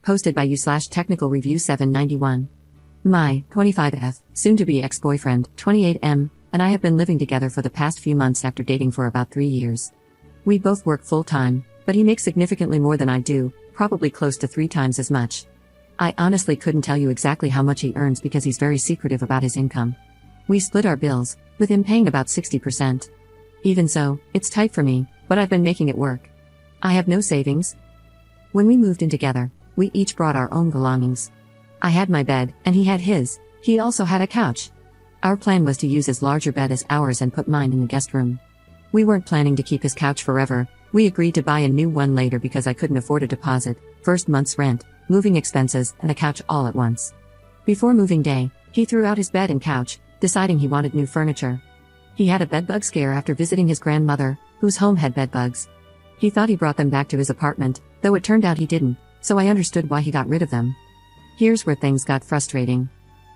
Posted by you/Technical Review 791. My 25F, soon-to-be ex-boyfriend, 28M, and I have been living together for the past few months after dating for about 3 years. We both work full-time, but he makes significantly more than I do, probably close to 3 times as much. I honestly couldn't tell you exactly how much he earns because he's very secretive about his income. We split our bills, with him paying about 60%. Even so, it's tight for me, but I've been making it work. I have no savings. When we moved in together, we each brought our own belongings. I had my bed, and he had his. He also had a couch. Our plan was to use his larger bed as ours and put mine in the guest room. We weren't planning to keep his couch forever. We agreed to buy a new one later because I couldn't afford a deposit, first month's rent, moving expenses, and a couch all at once. Before moving day, he threw out his bed and couch, deciding he wanted new furniture. He had a bedbug scare after visiting his grandmother, whose home had bedbugs. He thought he brought them back to his apartment, though it turned out he didn't, so I understood why he got rid of them. Here's where things got frustrating.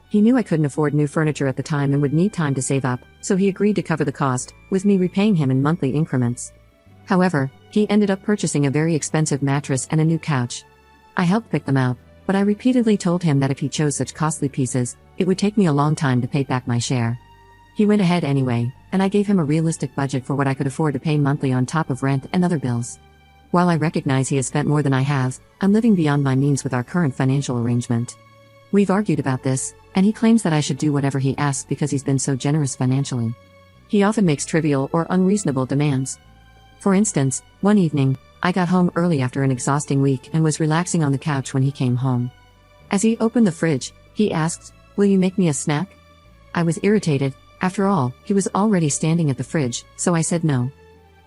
He knew I couldn't afford new furniture at the time and would need time to save up, so he agreed to cover the cost, with me repaying him in monthly increments. However, he ended up purchasing a very expensive mattress and a new couch. I helped pick them out, but I repeatedly told him that if he chose such costly pieces, it would take me a long time to pay back my share. He went ahead anyway, and I gave him a realistic budget for what I could afford to pay monthly on top of rent and other bills. While I recognize he has spent more than I have, I'm living beyond my means with our current financial arrangement. We've argued about this, and he claims that I should do whatever he asks because he's been so generous financially. He often makes trivial or unreasonable demands. For instance, one evening, I got home early after an exhausting week and was relaxing on the couch when he came home. As he opened the fridge, he asked, "Will you make me a snack?" I was irritated. After all, he was already standing at the fridge, so I said no.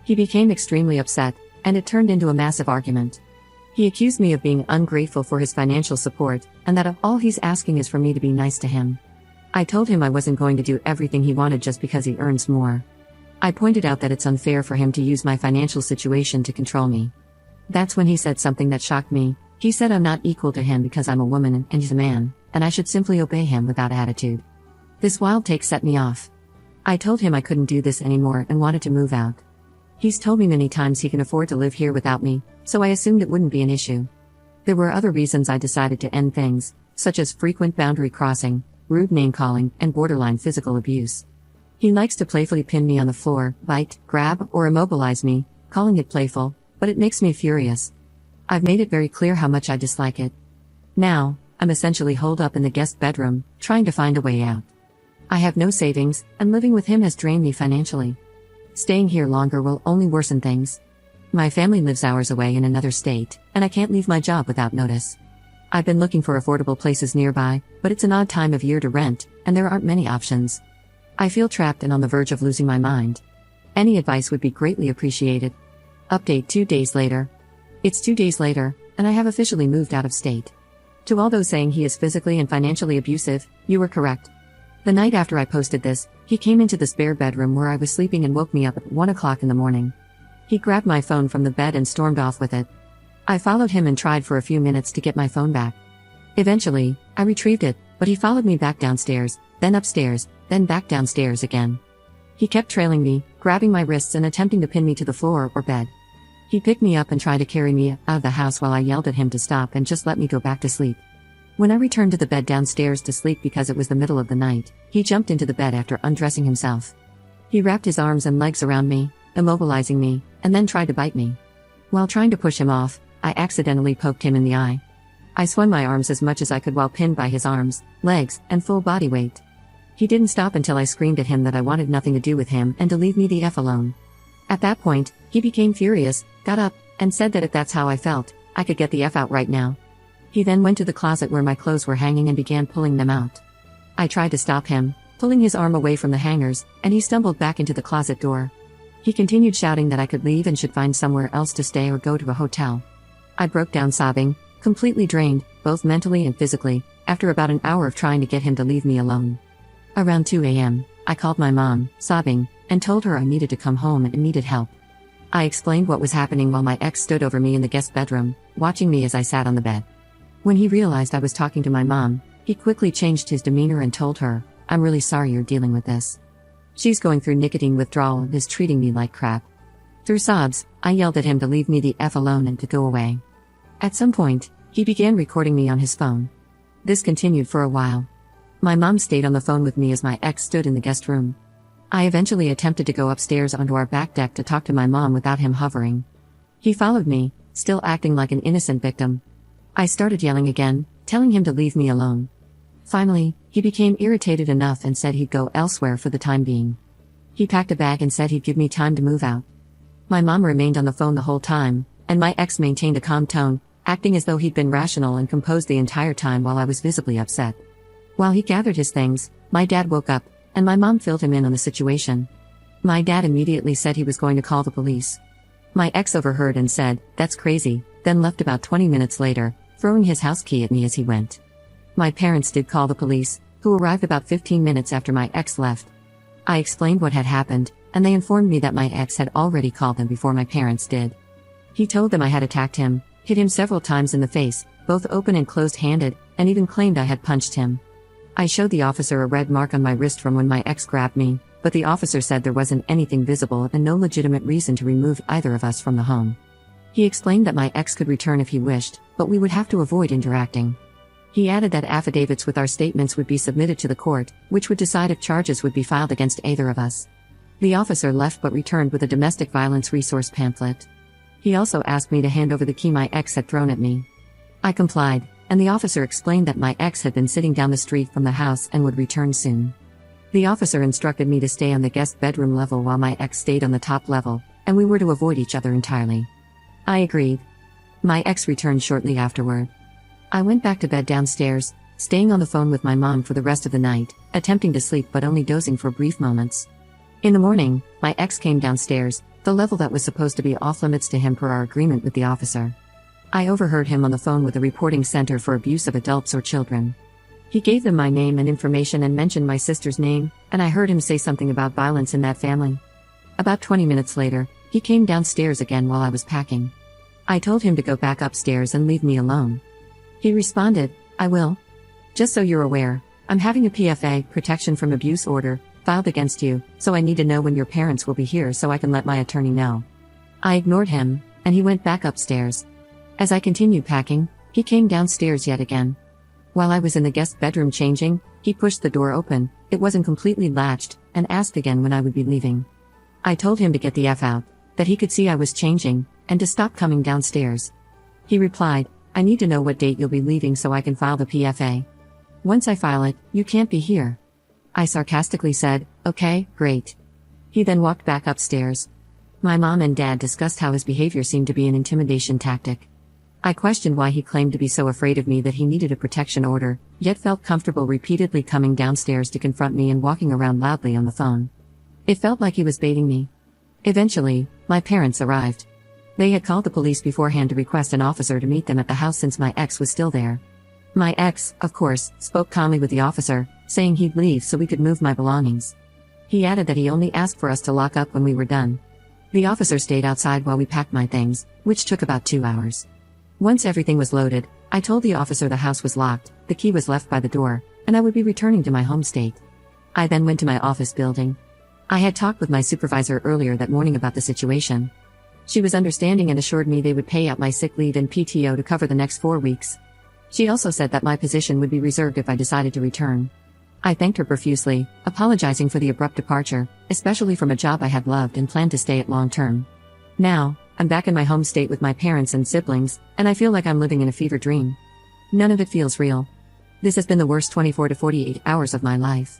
He became extremely upset, and it turned into a massive argument. He accused me of being ungrateful for his financial support, and that all he's asking is for me to be nice to him. I told him I wasn't going to do everything he wanted just because he earns more. I pointed out that it's unfair for him to use my financial situation to control me. That's when he said something that shocked me. He said I'm not equal to him because I'm a woman and he's a man, and I should simply obey him without attitude. This wild take set me off. I told him I couldn't do this anymore and wanted to move out. He's told me many times he can afford to live here without me, so I assumed it wouldn't be an issue. There were other reasons I decided to end things, such as frequent boundary crossing, rude name-calling, and borderline physical abuse. He likes to playfully pin me on the floor, bite, grab, or immobilize me, calling it playful, but it makes me furious. I've made it very clear how much I dislike it. Now, I'm essentially holed up in the guest bedroom, trying to find a way out. I have no savings, and living with him has drained me financially. Staying here longer will only worsen things. My family lives hours away in another state, and I can't leave my job without notice. I've been looking for affordable places nearby, but it's an odd time of year to rent, and there aren't many options. I feel trapped and on the verge of losing my mind. Any advice would be greatly appreciated. Update 2 days later. It's 2 days later, and I have officially moved out of state. To all those saying he is physically and financially abusive, you were correct. The night after I posted this, he came into the spare bedroom where I was sleeping and woke me up at 1 o'clock in the morning. He grabbed my phone from the bed and stormed off with it. I followed him and tried for a few minutes to get my phone back. Eventually, I retrieved it, but he followed me back downstairs, then upstairs, then back downstairs again. He kept trailing me, grabbing my wrists and attempting to pin me to the floor or bed. He picked me up and tried to carry me out of the house while I yelled at him to stop and just let me go back to sleep. When I returned to the bed downstairs to sleep because it was the middle of the night, he jumped into the bed after undressing himself. He wrapped his arms and legs around me, immobilizing me, and then tried to bite me. While trying to push him off, I accidentally poked him in the eye. I swung my arms as much as I could while pinned by his arms, legs, and full body weight. He didn't stop until I screamed at him that I wanted nothing to do with him and to leave me the F alone. At that point, he became furious, got up, and said that if that's how I felt, I could get the F out right now. He then went to the closet where my clothes were hanging and began pulling them out. I tried to stop him, pulling his arm away from the hangers, and he stumbled back into the closet door. He continued shouting that I could leave and should find somewhere else to stay or go to a hotel. I broke down sobbing, completely drained, both mentally and physically, after about an hour of trying to get him to leave me alone. Around 2 a.m., I called my mom, sobbing, and told her I needed to come home and needed help. I explained what was happening while my ex stood over me in the guest bedroom, watching me as I sat on the bed. When he realized I was talking to my mom, he quickly changed his demeanor and told her, "I'm really sorry you're dealing with this. She's going through nicotine withdrawal and is treating me like crap." Through sobs, I yelled at him to leave me the F alone and to go away. At some point, He began recording me on his phone. This continued for a while. My mom stayed on the phone with me as my ex stood in the guest room. I eventually attempted to go upstairs onto our back deck to talk to my mom without him hovering. He followed me, still acting like an innocent victim. I started yelling again, telling him to leave me alone. Finally, he became irritated enough and said he'd go elsewhere for the time being. He packed a bag and said he'd give me time to move out. My mom remained on the phone the whole time, and my ex maintained a calm tone, acting as though he'd been rational and composed the entire time while I was visibly upset. While he gathered his things, my dad woke up, and my mom filled him in on the situation. My dad immediately said he was going to call the police. My ex overheard and said, "That's crazy," then left about 20 minutes later, throwing his house key at me as he went. My parents did call the police, who arrived about 15 minutes after my ex left. I explained what had happened, and they informed me that my ex had already called them before my parents did. He told them I had attacked him, hit him several times in the face, both open and closed-handed, and even claimed I had punched him. I showed the officer a red mark on my wrist from when my ex grabbed me, but the officer said there wasn't anything visible and no legitimate reason to remove either of us from the home. He explained that my ex could return if he wished, but we would have to avoid interacting. He added that affidavits with our statements would be submitted to the court, which would decide if charges would be filed against either of us. The officer left but returned with a domestic violence resource pamphlet. He also asked me to hand over the key my ex had thrown at me. I complied, and the officer explained that my ex had been sitting down the street from the house and would return soon. The officer instructed me to stay on the guest bedroom level while my ex stayed on the top level, and we were to avoid each other entirely. I agreed. My ex returned shortly afterward. I went back to bed downstairs, staying on the phone with my mom for the rest of the night, attempting to sleep but only dozing for brief moments. In the morning, my ex came downstairs, the level that was supposed to be off-limits to him per our agreement with the officer. I overheard him on the phone with the reporting center for abuse of adults or children. He gave them my name and information and mentioned my sister's name, and I heard him say something about violence in that family. About 20 minutes later, he came downstairs again while I was packing. I told him to go back upstairs and leave me alone. He responded, "I will. Just so you're aware, I'm having a PFA, protection from abuse order, filed against you, so I need to know when your parents will be here so I can let my attorney know." I ignored him, and he went back upstairs. As I continued packing, he came downstairs yet again. While I was in the guest bedroom changing, he pushed the door open, it wasn't completely latched, and asked again when I would be leaving. I told him to get the F out, that he could see I was changing, and to stop coming downstairs. He replied, "I need to know what date you'll be leaving so I can file the PFA. Once I file it, you can't be here." I sarcastically said, "Okay, great." He then walked back upstairs. My mom and dad discussed how his behavior seemed to be an intimidation tactic. I questioned why he claimed to be so afraid of me that he needed a protection order, yet felt comfortable repeatedly coming downstairs to confront me and walking around loudly on the phone. It felt like he was baiting me. Eventually, my parents arrived. They had called the police beforehand to request an officer to meet them at the house since my ex was still there. My ex, of course, spoke calmly with the officer, saying he'd leave so we could move my belongings. He added that he only asked for us to lock up when we were done. The officer stayed outside while we packed my things, which took about 2 hours. Once everything was loaded, I told the officer the house was locked, the key was left by the door, and I would be returning to my home state. I then went to my office building. I had talked with my supervisor earlier that morning about the situation. She was understanding and assured me they would pay out my sick leave and PTO to cover the next 4 weeks. She also said that my position would be reserved if I decided to return. I thanked her profusely, apologizing for the abrupt departure, especially from a job I had loved and planned to stay at long term. Now, I'm back in my home state with my parents and siblings, and I feel like I'm living in a fever dream. None of it feels real. This has been the worst 24 to 48 hours of my life.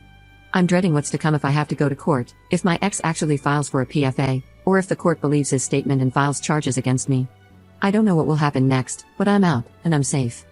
I'm dreading what's to come if I have to go to court, if my ex actually files for a PFA, or if the court believes his statement and files charges against me. I don't know what will happen next, but I'm out, and I'm safe.